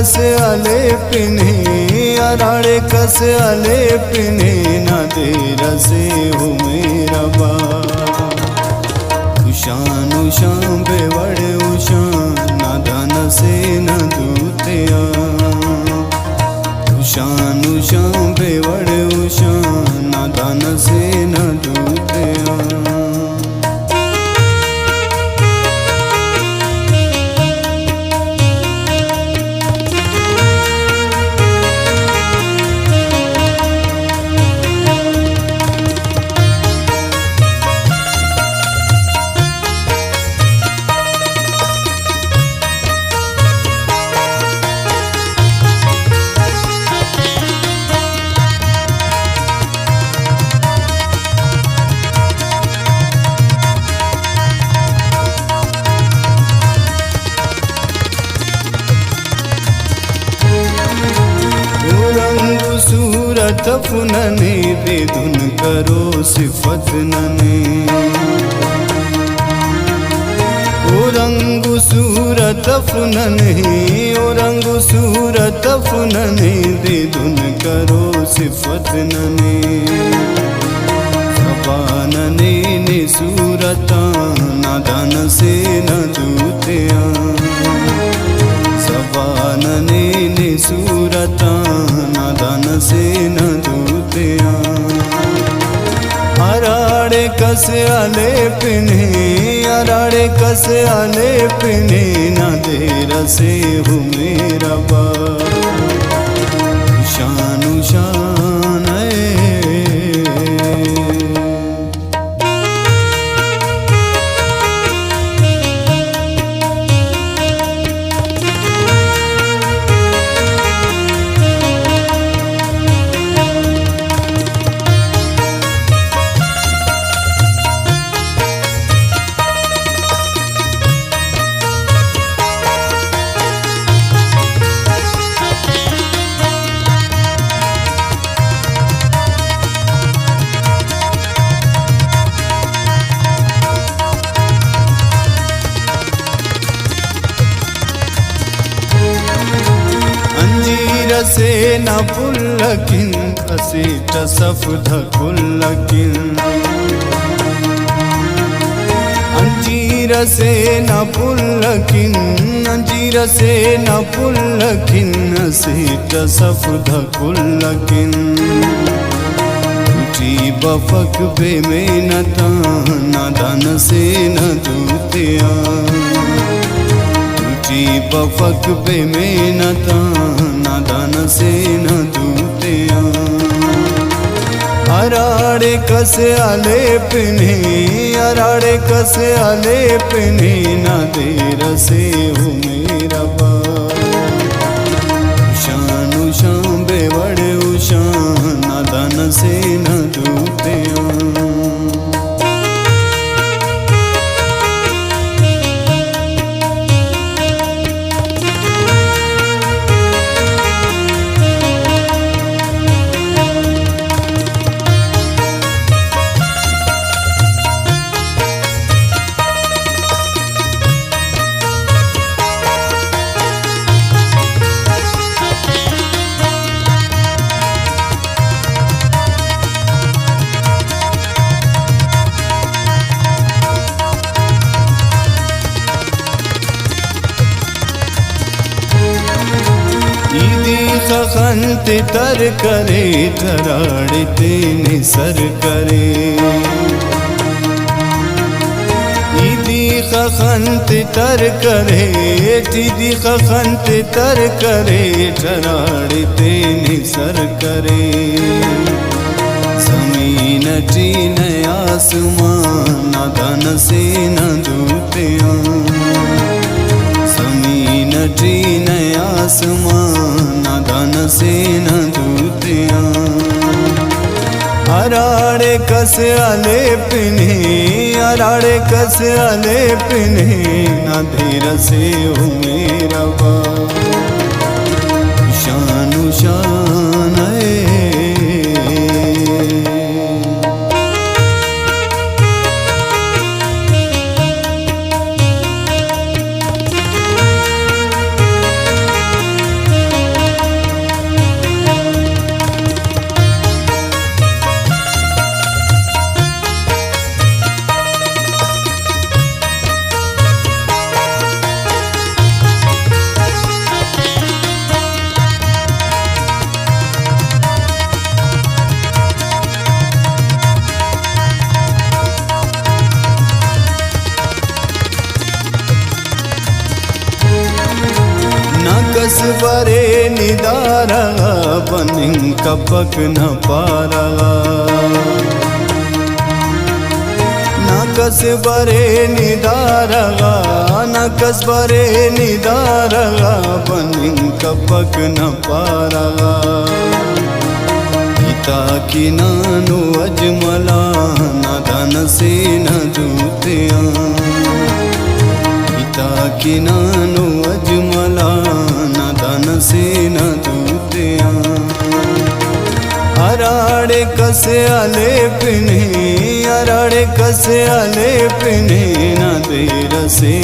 कस आले पिने अराड़े कस आले पिने ना तेरा से हो मेरा बा उशान उशान बेवड़ उशान ना दान से न दूतिया उशान उशान बेवड़ उशान ना दान से न दूतिया सूरत फुनने दे धुन करो सिफत नने ओ रंग सूरत फुनने ओ रंग सूरत फुनने दे धुन करो सिफत नने सबानने ने सूरता नादान से न दूतिया सबानने ने सूरता नादान से न दूतिया अराड़े कस आले पिने अराड़े कस आले पिने ना देर से हो मेरा बा शान शान से न पुल्लकिन असीट सफध कुल्लकिन अंजीर से न पुल्लकिन अंजीर से न पुल्लकिन असीट सफध कुल्लकिन टूटी बफक बेमेनता नादान से न दूतिया बफक बेमेनता नादान से न दूतिया अराड़े कस आले पिने अराड़े कस आले पिने ना देर से हो मेरा बा शान उशान बेवड़ उशान नादान से न दूतिया खंत तर करे धराड़ते निसर करे ईदी खंत तर करे दीदी खंत तर करे धराड़ते निसर करे जमीन टीन आसमान नादान से न दूतिया जमीन टीन आसमान नादान से न दूतिया अराड़े कस आले पिने अराड़े कस आले पिने ना धीर से हो मेरा बा शान शान बरे निदारा बनिं कपक न पारा नकस बरे निदारा नकस बरे निदारा बनिं कपक न पारा हिता की नानु अजमला न धन से न दूतिया की नानु अजमला न धन से न दूतिया अराड़े कसे आले पिने अराड़े कसे आले पिने न देर से